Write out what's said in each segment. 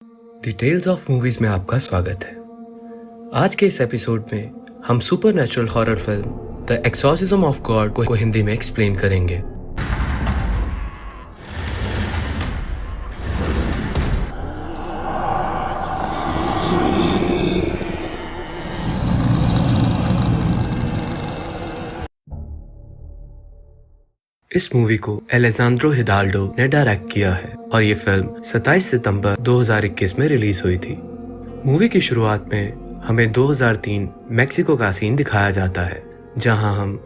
Details of movies में आपका स्वागत है। आज के इस एपिसोड में हम supernatural horror film the exorcism of God को हिंदी में एक्सप्लेन करेंगे। इस मूवी को एलेजांद्रो हिडाल्डो ने डायरेक्ट किया है और ये फिल्म 27 सितंबर 2021 में रिलीज हुई थी। मूवी की शुरुआत में हमें 2003 मेक्सिको का सीन दिखाया जाता है, जहां हम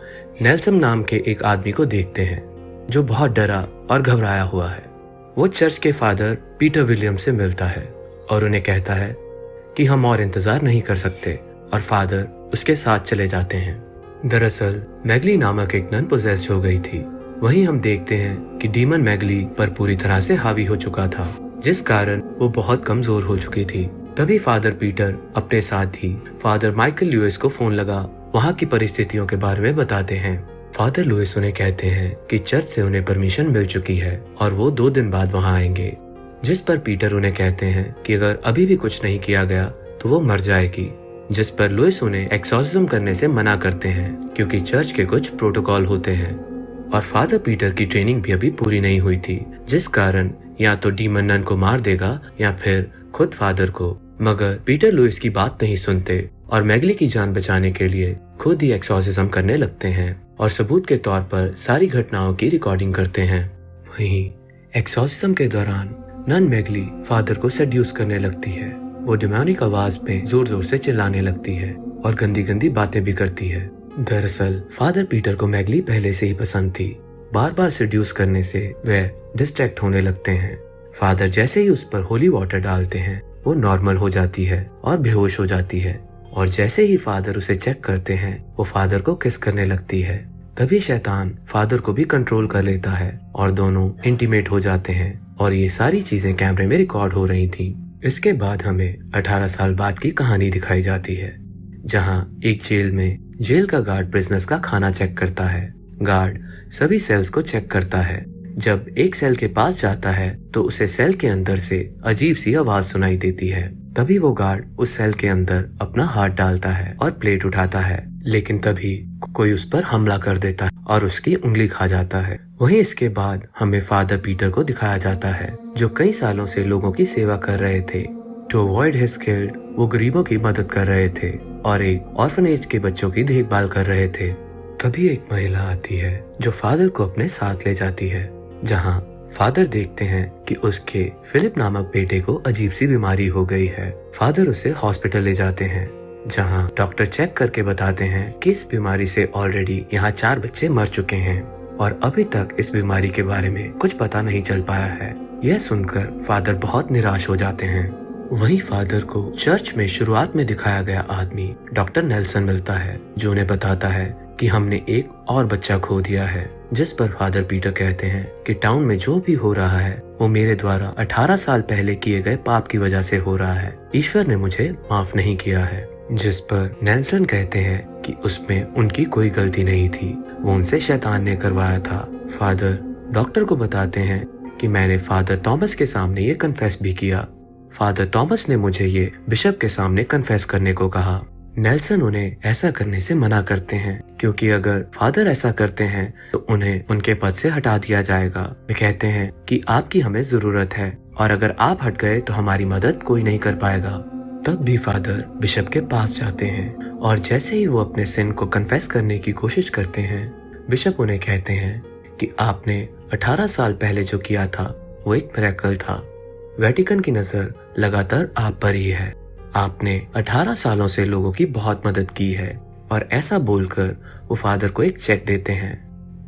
नेल्सन नाम के एक आदमी को देखते हैं जो बहुत डरा और घबराया हुआ है। वो चर्च के फादर पीटर विलियम से मिलता है और उन्हें कहता है कि हम और इंतजार नहीं कर सकते, और फादर उसके साथ चले जाते हैं। दरअसल मैगली नामक एक नन पोजेस्ड हो गई थी। वहीं हम देखते हैं कि डीमन मैगली पर पूरी तरह से हावी हो चुका था, जिस कारण वो बहुत कमजोर हो चुकी थी। तभी फादर पीटर अपने साथ ही फादर माइकल लुइस को फोन लगा वहाँ की परिस्थितियों के बारे में बताते हैं। फादर लुइस उन्हें कहते हैं कि चर्च से उन्हें परमिशन मिल चुकी है और वो 2 दिन बाद वहाँ आएंगे, जिस पर पीटर उन्हें कहते हैं कि अगर अभी भी कुछ नहीं किया गया तो वो मर जाएगी। जिस पर लुइस उन्हें एक्सॉर्सिज्म करने से मना करते हैं क्योंकि चर्च के कुछ प्रोटोकॉल होते हैं और फादर पीटर की ट्रेनिंग भी अभी पूरी नहीं हुई थी, जिस कारण या तो डीमन नन को मार देगा या फिर खुद फादर को। मगर पीटर लुइस की बात नहीं सुनते और मैगली की जान बचाने के लिए खुद ही एक्सॉर्सिज्म करने लगते हैं और सबूत के तौर पर सारी घटनाओं की रिकॉर्डिंग करते हैं। वहीं एक्सॉर्सिज्म के दौरान नन मैगली फादर को सेड्यूस करने लगती है। वो डिमोनिक आवाज में जोर जोर से चिल्लाने लगती है और गंदी गंदी बातें भी करती है। दरअसल फादर पीटर को मैगली पहले से ही पसंद थी। बार बार सेड्यूस करने से वह डिस्ट्रैक्ट होने लगते हैं। फादर जैसे ही उस पर होली वाटर डालते हैं वो नॉर्मल हो जाती है और बेहोश हो जाती है, और जैसे ही फादर उसे चेक करते हैं वो फादर को किस करने लगती है। तभी शैतान फादर को भी कंट्रोल कर लेता है और दोनों इंटीमेट हो जाते हैं, और ये सारी चीजें कैमरे में रिकॉर्ड हो रही थी। इसके बाद हमें 18 साल बाद की कहानी दिखाई जाती है, जहां एक जेल में जेल का गार्ड प्रिजनर्स का खाना चेक करता है। गार्ड सभी सेल्स को चेक करता है। जब एक सेल के पास जाता है तो उसे सेल के अंदर से अजीब सी आवाज सुनाई देती है। तभी वो गार्ड उस सेल के अंदर अपना हाथ डालता है और प्लेट उठाता है, लेकिन तभी कोई उस पर हमला कर देता है और उसकी उंगली खा जाता है। वहीं इसके बाद हमें फादर पीटर को दिखाया जाता है, जो कई सालों से लोगों की सेवा कर रहे थे। टू अवॉइड हिज गिल्ट, वो गरीबों की मदद कर रहे थे और एक ऑर्फनेज के बच्चों की देखभाल कर रहे थे। तभी एक महिला आती है जो फादर को अपने साथ ले जाती है, जहां फादर देखते हैं कि उसके फिलिप नामक बेटे को अजीब सी बीमारी हो गई है। फादर उसे हॉस्पिटल ले जाते हैं, जहां डॉक्टर चेक करके बताते हैं कि इस बीमारी से ऑलरेडी यहाँ 4 बच्चे मर चुके हैं और अभी तक इस बीमारी के बारे में कुछ पता नहीं चल पाया है। यह सुनकर फादर बहुत निराश हो जाते हैं। वहीं फादर को चर्च में शुरुआत में दिखाया गया आदमी डॉक्टर नेल्सन मिलता है, जो उन्हें बताता है कि हमने एक और बच्चा खो दिया है। जिस पर फादर पीटर कहते हैं कि टाउन में जो भी हो रहा है वो मेरे द्वारा 18 साल पहले किए गए पाप की वजह से हो रहा है। ईश्वर ने मुझे माफ नहीं किया है। जिस पर नेल्सन कहते हैं कि उसमें उनकी कोई गलती नहीं थी, वो उनसे शैतान ने करवाया था। फादर डॉक्टर को बताते हैं कि मैंने फादर थॉमस के सामने ये कन्फेस भी किया। फादर थॉमस ने मुझे ये बिशप के सामने कन्फेस करने को कहा। नेल्सन उन्हें ऐसा करने से मना करते हैं क्योंकि अगर फादर ऐसा करते हैं तो उन्हें उनके पद से हटा दिया जाएगा। वे कहते हैं कि आपकी हमें जरूरत है और अगर आप हट गए तो हमारी मदद कोई नहीं कर पाएगा। तब भी फादर बिशप के पास जाते हैं और जैसे ही वो अपने सिन को कन्फेस करने की कोशिश करते हैं, बिशप उन्हें कहते हैं कि आपने 18 साल पहले जो किया था वो एक मिरेकल था। वेटिकन की नजर लगातार आप पर ही है। आपने 18 सालों से लोगों की बहुत मदद की है। और ऐसा बोलकर वो फादर को एक चेक देते हैं।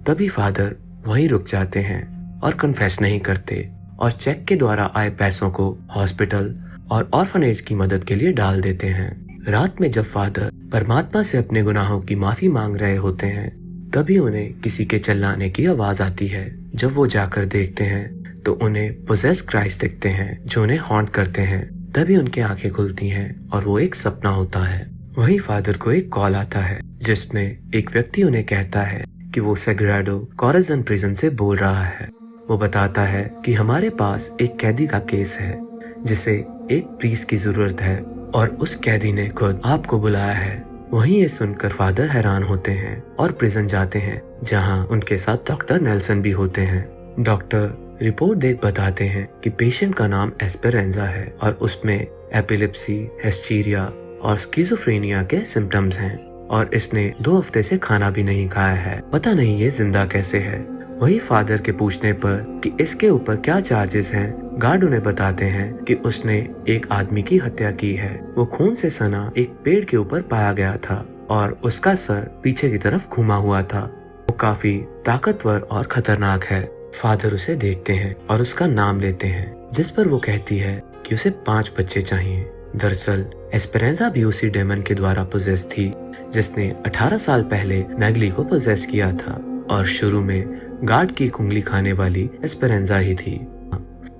तभी फादर वहीं रुक जाते हैं और कन्फेस नहीं करते और चेक के द्वारा आए पैसों को हॉस्पिटल और ऑर्फनेज की मदद के लिए डाल देते हैं। रात में जब फादर परमात्मा से अपने गुनाहों की माफी मांग रहे होते हैं, तभी उन्हें किसी के चिल्लाने की आवाज आती है। जब वो जाकर देखते हैं तो उन्हें पोजेस क्राइस्ट दिखते हैं जो उन्हें हॉन्ट करते हैं। तभी उनकी आंखें खुलती हैं और वो एक सपना होता है। वहीं फादर को एक कॉल आता है जिसमें एक व्यक्ति उन्हें कहता है कि वो सेग्राडो कॉरेजन प्रिजन से बोल रहा है। वो बताता है कि हमारे पास एक कैदी का केस है जिसे एक प्रीस्ट की जरूरत है और उस कैदी ने खुद आपको बुलाया है। वहीं ये सुनकर फादर हैरान होते हैं और प्रिजन जाते हैं, जहां उनके साथ डॉक्टर नेल्सन भी होते हैं। डॉक्टर रिपोर्ट देख बताते हैं कि पेशेंट का नाम एस्पेरेंजा है और उसमें एपिलेप्सी, हिस्टीरिया और स्किज़ोफ्रेनिया के सिम्टम्स हैं और इसने 2 हफ्ते से खाना भी नहीं खाया है। पता नहीं ये जिंदा कैसे है। वही फादर के पूछने पर कि इसके ऊपर क्या चार्जेस हैं, गार्ड उन्हें बताते हैं कि उसने एक आदमी की हत्या की है। वो खून से सना एक पेड़ के ऊपर पाया गया था और उसका सर पीछे की तरफ घुमा हुआ था। वो काफी ताकतवर और खतरनाक है। फादर उसे देखते हैं और उसका नाम लेते हैं, जिस पर वो कहती है कि उसे 5 बच्चे चाहिए। दरअसल एस्पेरेंजा भी उसी डेमन के द्वारा पोजेस थी जिसने 18 साल पहले मैगली को पोजेस किया था और शुरू में गार्ड की उंगली खाने वाली एस्पेरेंजा ही थी।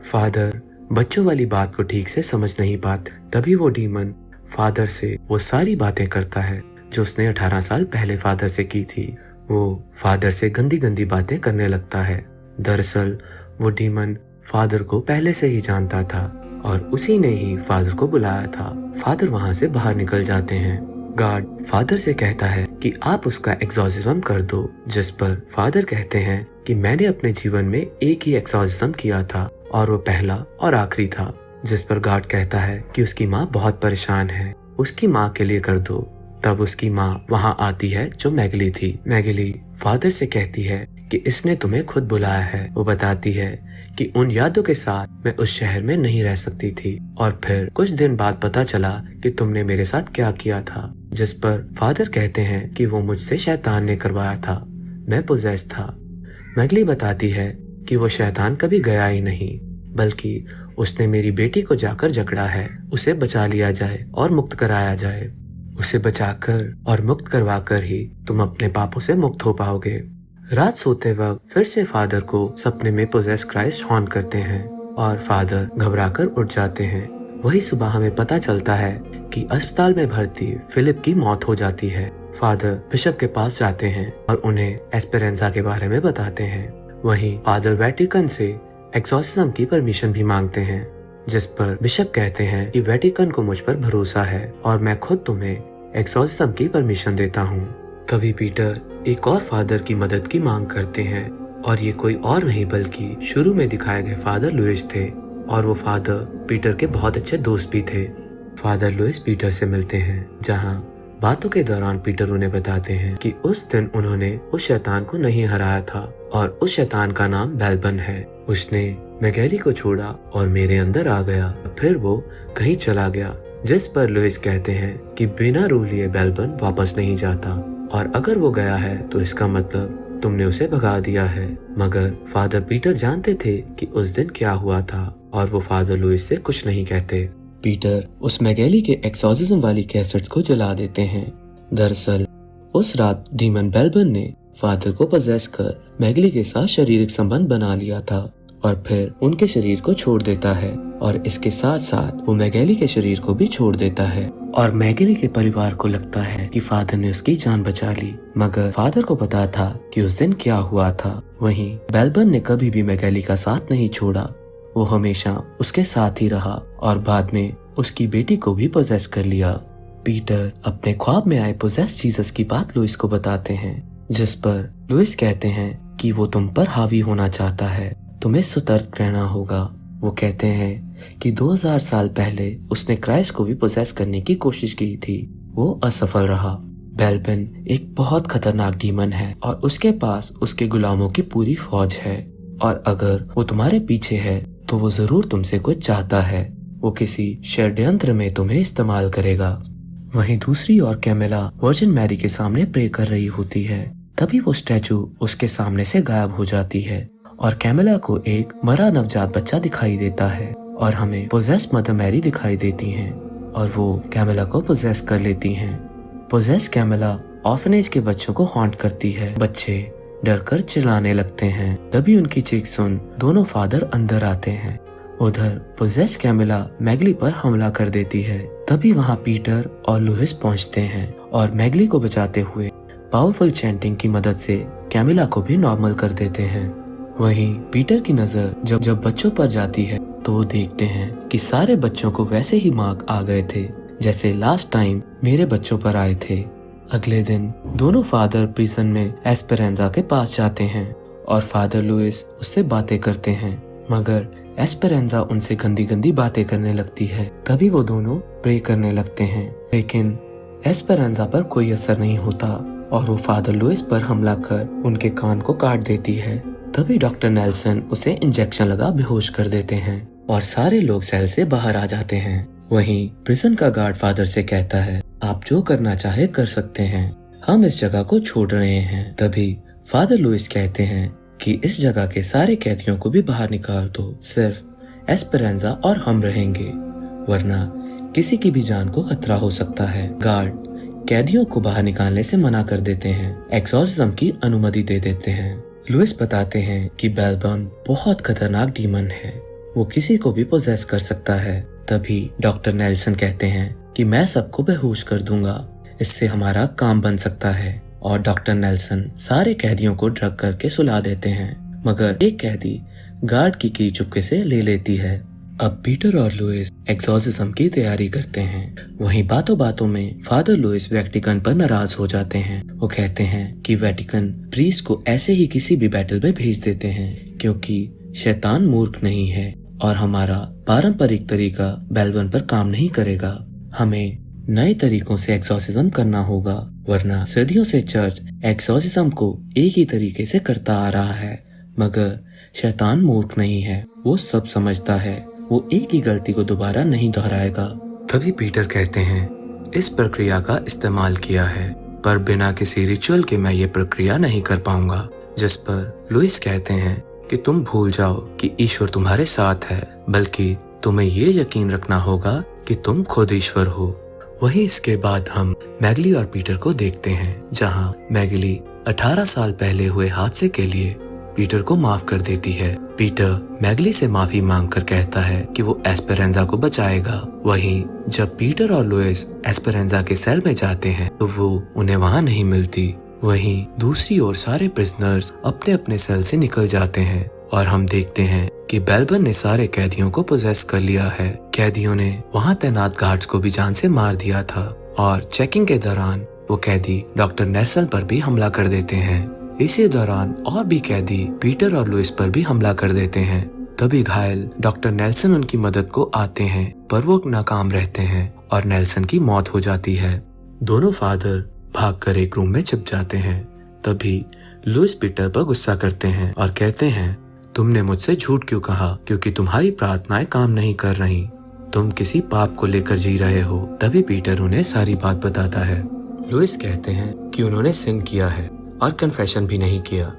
फादर बच्चों वाली बात को ठीक से समझ नहीं पाते, तभी वो डीमन फादर से वो सारी बातें करता है जो उसने 18 साल पहले फादर से की थी। वो फादर से गंदी गंदी बातें करने लगता है। दरअसल वो डीमन फादर को पहले से ही जानता था और उसी ने ही फादर को बुलाया था। फादर वहां से बाहर निकल जाते हैं। गार्ड फादर से कहता है कि आप उसका एक्सॉर्सिज्म कर दो, जिस पर फादर कहते हैं कि मैंने अपने जीवन में एक ही एक्सॉर्सिज्म किया था और वो पहला और आखिरी था। जिस पर गार्ड कहता है कि उसकी माँ बहुत परेशान है, उसकी माँ के लिए कर दो। तब उसकी माँ वहाँ आती है जो मैगली थी। मैगली फादर से कहती है कि इसने तुम्हें खुद बुलाया है। वो बताती है कि उन यादों के साथ मैं उस शहर में नहीं रह सकती थी और फिर कुछ दिन बाद पता चला कि तुमने मेरे साथ क्या किया था। जिस पर फादर कहते हैं कि वो मुझसे शैतान ने करवाया था, मैं पोजेस था। मैगली बताती है कि वो शैतान कभी गया ही नहीं, बल्कि उसने मेरी बेटी को जाकर जकड़ा है। उसे बचा लिया जाए और मुक्त कराया जाए। उसे बचाकर और मुक्त करवाकर ही तुम अपने पापों से मुक्त हो पाओगे। रात सोते वक्त फिर से फादर को सपने में पोजेस क्राइस्ट हॉन्ट करते हैं और फादर घबराकर उठ जाते हैं। वही सुबह हमें पता चलता है कि अस्पताल में भर्ती फिलिप की मौत हो जाती है। फादर बिशप के पास जाते हैं और उन्हें एस्पेरेंजा के बारे में बताते हैं। वहीं फादर वेटिकन से एक्सॉर्सिज्म की परमिशन भी मांगते हैं, जिस पर बिशप कहते हैं कि वेटिकन को मुझ पर भरोसा है और मैं खुद तुम्हें एक्सॉर्सिज्म की परमिशन देता हूँ। तभी पीटर एक और फादर की मदद की मांग करते हैं और ये कोई और नहीं बल्कि शुरू में दिखाए गए फादर लुइस थे और वो फादर पीटर के बहुत अच्छे दोस्त भी थे। फादर लुइस पीटर से मिलते हैं, जहाँ बातों के दौरान पीटर उन्हें बताते हैं कि उस दिन उन्होंने उस शैतान को नहीं हराया था और उस शैतान का नाम बेलबन है। उसने मैगली को छोड़ा और मेरे अंदर आ गया, फिर वो कहीं चला गया। जिस पर लुइस कहते हैं कि बिना रूल लिए बेलबन वापस नहीं जाता और अगर वो गया है तो इसका मतलब तुमने उसे भगा दिया है। मगर फादर पीटर जानते थे कि उस दिन क्या हुआ था और वो फादर लुइस से कुछ नहीं कहते। पीटर उस मैगली के एक्सॉर्सिज्म वाली कैसेट्स को जला देते हैं। दरअसल उस रात डीमन बेलबन ने फादर को पजेस कर मैगली के साथ शारीरिक संबंध बना लिया था और फिर उनके शरीर को छोड़ देता है और इसके साथ साथ वो मैगली के शरीर को भी छोड़ देता है और मैगली के परिवार को लगता है कि फादर ने उसकी जान बचा ली, मगर फादर को पता था कि उस दिन क्या हुआ था। वहीं बेलबन ने कभी भी मैगली का साथ नहीं छोड़ा, वो हमेशा उसके साथ ही रहा और बाद में उसकी बेटी को भी पोजेस कर लिया। पीटर अपने ख्वाब में आए पोजेस जीसस की बात लुइस को बताते हैं, जिस पर लुइस कहते हैं कि वो तुम पर हावी होना चाहता है, तुम्हें सतर्क रहना होगा। वो कहते हैं कि 2000 साल पहले उसने क्राइस्ट को भी पोजेस करने की कोशिश की थी, वो असफल रहा। बेलबन एक बहुत खतरनाक डीमन है और उसके पास उसके गुलामों की पूरी फौज है और अगर वो तुम्हारे पीछे है तो वो जरूर तुमसे कुछ चाहता है। वो किसी षड्यंत्र में तुम्हें इस्तेमाल करेगा। वहीं दूसरी ओर कैमिला वर्जिन मैरी के सामने प्रे कर रही होती है, तभी वो स्टैचू उसके सामने से गायब हो जाती है और कैमिला को एक मरा नवजात बच्चा दिखाई देता है और हमें पोजेस मदर मैरी दिखाई देती हैं और वो कैमिला को पोजेस कर लेती हैं। पोजेस कैमिला ऑर्फनेज के बच्चों को हॉन्ट करती है। बच्चे डरकर चिल्लाने लगते हैं। तभी उनकी चीख सुन दोनों फादर अंदर आते हैं। उधर पोजेस कैमिला मैगली पर हमला कर देती है। तभी वहाँ पीटर और लुइस पहुँचते हैं और मैगली को बचाते हुए पावरफुल चैंटिंग की मदद से कैमिला को भी नॉर्मल कर देते हैं। वहीं पीटर की नजर जब बच्चों पर जाती है तो वो देखते हैं कि सारे बच्चों को वैसे ही मार्क आ गए थे जैसे लास्ट टाइम मेरे बच्चों पर आए थे। अगले दिन दोनों फादर प्रिजन में एस्पेरेंजा के पास जाते हैं और फादर लुइस उससे बातें करते हैं, मगर एस्पेरेंजा उनसे गंदी गंदी बातें करने लगती है। तभी वो दोनों प्रे करने लगते हैं, लेकिन एस्पेरेंजा पर कोई असर नहीं होता और वो फादर लुइस पर हमला कर उनके कान को काट देती है। तभी डॉक्टर नेल्सन उसे इंजेक्शन लगा बेहोश कर देते हैं और सारे लोग सेल से बाहर आ जाते हैं। वहीं प्रिजन का गार्ड फादर से कहता है, आप जो करना चाहे कर सकते हैं, हम इस जगह को छोड़ रहे हैं। तभी फादर लुइस कहते हैं कि इस जगह के सारे कैदियों को भी बाहर निकाल दो, सिर्फ एस्पेरेंजा और हम रहेंगे, वरना किसी की भी जान को खतरा हो सकता है। गार्ड कैदियों को बाहर निकालने से मना कर देते हैं, एक्सॉर्सिज्म की अनुमति दे देते हैं। लुइस बताते हैं कि बेलबन बहुत खतरनाक डीमन है, वो किसी को भी पोजेस कर सकता है। तभी डॉक्टर नेल्सन कहते हैं कि मैं सबको बेहोश कर दूंगा, इससे हमारा काम बन सकता है। और डॉक्टर नेल्सन सारे कैदियों को ड्रग करके सुला देते हैं, मगर एक कैदी गार्ड की की चुपके से ले लेती है। अब पीटर और लुइस एक्सॉर्सिज्म की तैयारी करते हैं। वहीं बातों बातों में फादर लुइस वेटिकन पर नाराज हो जाते हैं। वो कहते हैं कि वेटिकन प्रीस्ट को ऐसे ही किसी भी बैटल में भेज देते हैं, क्योंकि शैतान मूर्ख नहीं है और हमारा पारंपरिक तरीका बेलबन पर काम नहीं करेगा। हमें नए तरीकों से एक्सॉर्सिज्म करना होगा, वरना सदियों से चर्च एक्सॉर्सिज्म को एक ही तरीके से करता आ रहा है। मगर शैतान मूर्ख नहीं है, वो सब समझता है, वो एक ही गलती को दोबारा नहीं दोहराएगा। तभी पीटर कहते हैं, इस प्रक्रिया का इस्तेमाल किया है, पर बिना किसी रिचुअल के मैं ये प्रक्रिया नहीं कर पाऊंगा। जिस पर लुइस कहते हैं कि तुम भूल जाओ कि ईश्वर तुम्हारे साथ है, बल्कि तुम्हें ये यकीन रखना होगा कि तुम खुद ईश्वर हो। वहीं इसके बाद हम मैगली और पीटर को देखते हैं, जहां मैगली 18 साल पहले हुए हादसे के लिए पीटर को माफ कर देती है। पीटर मैगली से माफी मांगकर कहता है कि वो एस्पेरेंजा को बचाएगा। वहीं जब पीटर और लुइस एस्पेरेंजा के सेल में जाते हैं तो वो उन्हें वहां नहीं मिलती। वहीं दूसरी ओर सारे प्रिजनर्स अपने अपने सेल से निकल जाते हैं और हम देखते हैं कि बेलबन ने सारे कैदियों को पोजेस कर लिया है। कैदियों ने वहां तैनात गार्ड्स को भी जान से मार दिया था और चेकिंग के दौरान वो कैदी डॉक्टर नेल्सन पर भी हमला कर देते हैं। इसी दौरान और भी कैदी पीटर और लुइस पर भी हमला कर देते हैं। तभी घायल डॉक्टर नेल्सन उनकी मदद को आते हैं, पर वो नाकाम रहते हैं और नेल्सन की मौत हो जाती है। दोनों फादर भागकर एक रूम में छिप जाते हैं। तभी लुइस पीटर पर गुस्सा करते हैं और कहते हैं, तुमने मुझसे झूठ क्यों कहा, क्योंकि तुम्हारी प्रार्थनाएं काम नहीं कर रही, तुम किसी पाप को लेकर जी रहे हो। तभी पीटर उन्हें सारी बात बताता है। लुइस कहते हैं कि उन्होंने सिन किया है और कन्फेशन भी नहीं किया,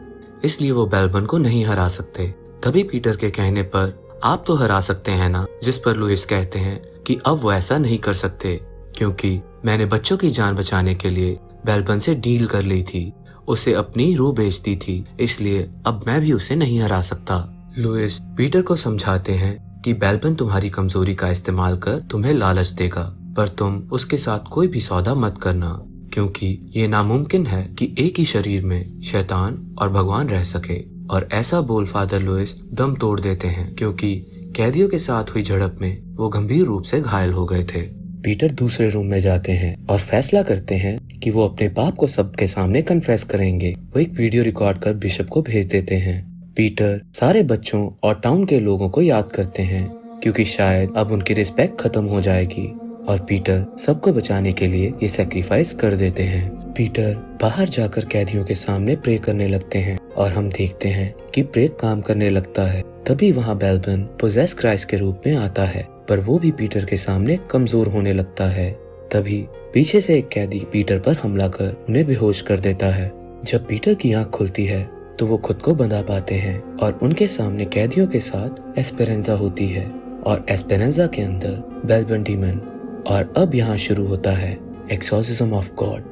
इसलिए वो बेलबन को नहीं हरा सकते। तभी पीटर के कहने पर, आप तो हरा सकते हैं ना, जिस पर लुइस कहते हैं कि अब वो ऐसा नहीं कर सकते, क्योंकि मैंने बच्चों की जान बचाने के लिए बेलबन से डील कर ली थी, उसे अपनी रूह बेच दी थी, इसलिए अब मैं भी उसे नहीं हरा सकता। लुइस पीटर को समझाते हैं कि बेलबन तुम्हारी कमजोरी का इस्तेमाल कर तुम्हें लालच देगा, पर तुम उसके साथ कोई भी सौदा मत करना, क्योंकि ये नामुमकिन है कि एक ही शरीर में शैतान और भगवान रह सके। और ऐसा बोल फादर लुइस दम तोड़ देते हैं, क्योंकि कैदियों के साथ हुई झड़प में वो गंभीर रूप से घायल हो गए थे। पीटर दूसरे रूम में जाते हैं और फैसला करते हैं कि वो अपने पाप को सबके सामने कन्फेस करेंगे। वो एक वीडियो रिकॉर्ड कर बिशप को भेज देते हैं। पीटर सारे बच्चों और टाउन के लोगों को याद करते हैं, क्योंकि शायद अब उनकी रिस्पेक्ट खत्म हो जाएगी, और पीटर सबको बचाने के लिए ये सैक्रिफाइस कर देते हैं। पीटर बाहर जाकर कैदियों के सामने प्रे करने लगते हैं और हम देखते हैं कि प्रे काम करने लगता है। तभी वहाँ बेलबन पोजेस क्राइस्ट के रूप में आता है, पर वो भी पीटर के सामने कमजोर होने लगता है। तभी पीछे से एक कैदी पीटर पर हमला कर उन्हें बेहोश कर देता है। जब पीटर की आंख खुलती है तो वो खुद को बंधा पाते हैं और उनके सामने कैदियों के साथ एस्पेरेंजा होती है और एस्पेरेंजा के अंदर बेलबन डीमन। और अब यहाँ शुरू होता है एक्सॉर्सिज्म ऑफ गॉड।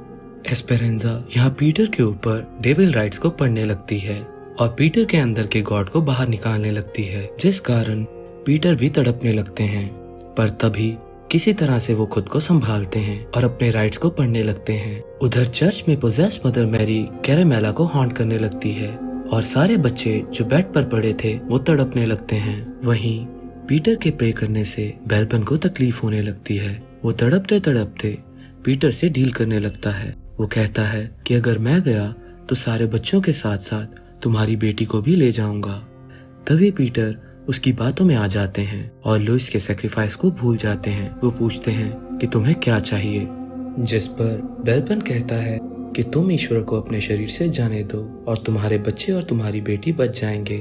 एस्पेरेंजा यहाँ पीटर के ऊपर डेविल राइट्स को पढ़ने लगती है और पीटर के अंदर के गॉड को बाहर निकालने लगती है, जिस कारण पीटर भी तड़पने लगते हैं। पर तभी किसी तरह से वो खुद को संभालते हैं और अपने राइट्स को पढ़ने लगते हैं। उधर चर्च में पोजेस मदर मैरी कैरामेला को हॉन्ट करने लगती है और सारे बच्चे जो बेड पर पड़े थे वो तड़पने लगते हैं। वहीं पीटर के प्रे करने से बेलबन को तकलीफ होने लगती है। वो तड़पते तड़पते पीटर से डील करने लगता है। वो कहता है कि अगर मैं गया तो सारे बच्चों के साथ साथ तुम्हारी बेटी को भी ले जाऊंगा। तभी पीटर उसकी बातों में आ जाते हैं और लुइस के सेक्रीफाइस को भूल जाते हैं। वो पूछते हैं कि तुम्हें क्या चाहिए, जिस पर बेलबन कहता है कि तुम ईश्वर को अपने शरीर से जाने दो और तुम्हारे बच्चे और तुम्हारी बेटी बच जाएंगे।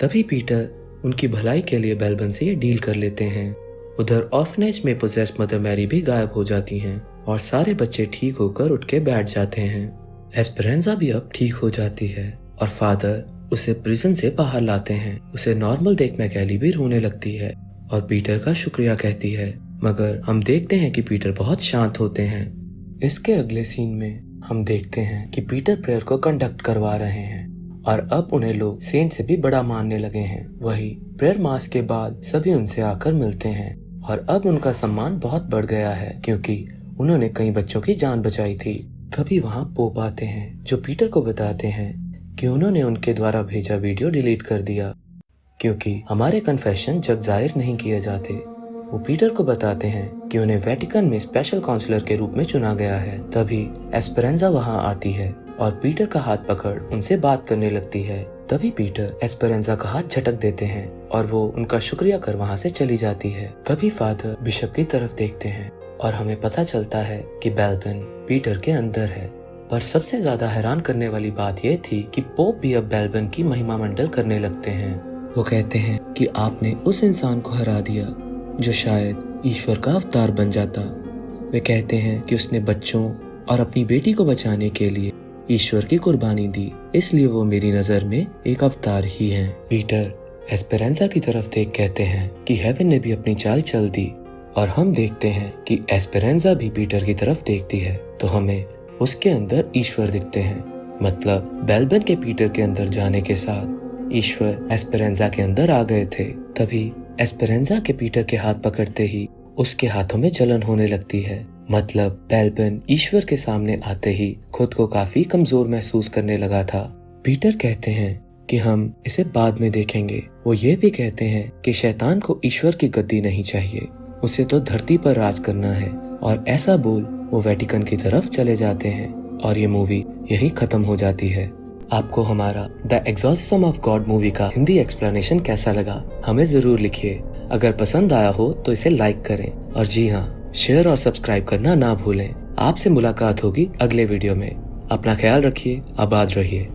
तभी पीटर उनकी भलाई के लिए बेलबन से ये डील कर लेते हैं। उधर ऑर्फनेज में पोजेस्ड मदर मैरी भी गायब हो जाती हैं और सारे बच्चे ठीक होकर उठ के बैठ जाते हैं। एस्पेरेंजा भी अब ठीक हो जाती है और फादर उसे प्रिजन से बाहर लाते हैं। उसे नॉर्मल देख मैकेली भी रोने लगती है और पीटर का शुक्रिया कहती है, मगर हम देखते हैं कि पीटर बहुत शांत होते हैं। इसके अगले सीन में हम देखते हैं कि पीटर प्रेयर को कंडक्ट करवा रहे हैं और अब उन्हें लोग सेंट से भी बड़ा मानने लगे हैं। वही प्रेयर मास के बाद सभी उनसे आकर मिलते हैं और अब उनका सम्मान बहुत बढ़ गया है क्योंकि उन्होंने कई बच्चों की जान बचाई थी। तभी वहाँ पोप आते हैं जो पीटर को बताते हैं कि उन्होंने उनके द्वारा भेजा वीडियो डिलीट कर दिया क्योंकि हमारे कन्फेशन जग जाहिर नहीं किए जाते। वो पीटर को बताते हैं कि उन्हें वेटिकन में स्पेशल काउंसलर के रूप में चुना गया है। तभी एस्पेरेंजा वहाँ आती है और पीटर का हाथ पकड़ उनसे बात करने लगती है। तभी पीटर एस्पेरेंजा का हाथ झटक देते हैं और वो उनका शुक्रिया कर वहाँ से चली जाती है। तभी फादर बिशप की तरफ देखते हैं और हमें पता चलता है कि बेलबन पीटर के अंदर है। पर सबसे ज्यादा हैरान करने वाली बात यह थी कि पोप भी अब बेलबन की महिमा मंडल करने लगते हैं। वो कहते हैं कि आपने उस इंसान को हरा दिया जो शायद ईश्वर का अवतार बन जाता। वे कहते हैं कि उसने बच्चों और अपनी बेटी को बचाने के लिए ईश्वर की कुर्बानी दी, इसलिए वो मेरी नजर में एक अवतार ही है। पीटर एस्पेरेंजा की तरफ देख कहते हैं कि हेवन ने भी अपनी चाल चल दी और हम देखते हैं कि एस्पेरेंजा भी पीटर की तरफ देखती है तो हमें उसके अंदर ईश्वर दिखते हैं। मतलब बेलबन के पीटर के अंदर जाने के साथ ईश्वर एस्पेरेंजा के अंदर आ गए थे। तभी एस्पेरेंजा के पीटर के हाथ पकड़ते ही उसके हाथों में जलन होने लगती है। मतलब बेलबन ईश्वर के सामने आते ही खुद को काफी कमजोर महसूस करने लगा था। पीटर कहते हैं कि हम इसे बाद में देखेंगे। वो ये भी कहते हैं कि शैतान को ईश्वर की गद्दी नहीं चाहिए, उसे तो धरती पर राज करना है। और ऐसा बोल वो वेटिकन की तरफ चले जाते हैं और ये मूवी यहीं खत्म हो जाती है। आपको हमारा the exorcism of God movie का हिंदी एक्सप्लेनेशन कैसा लगा हमें जरूर लिखिए। अगर पसंद आया हो तो इसे लाइक करें और जी हाँ, शेयर और सब्सक्राइब करना ना भूलें। आपसे मुलाकात होगी अगले वीडियो में। अपना ख्याल रखिए, आबाद रहिए।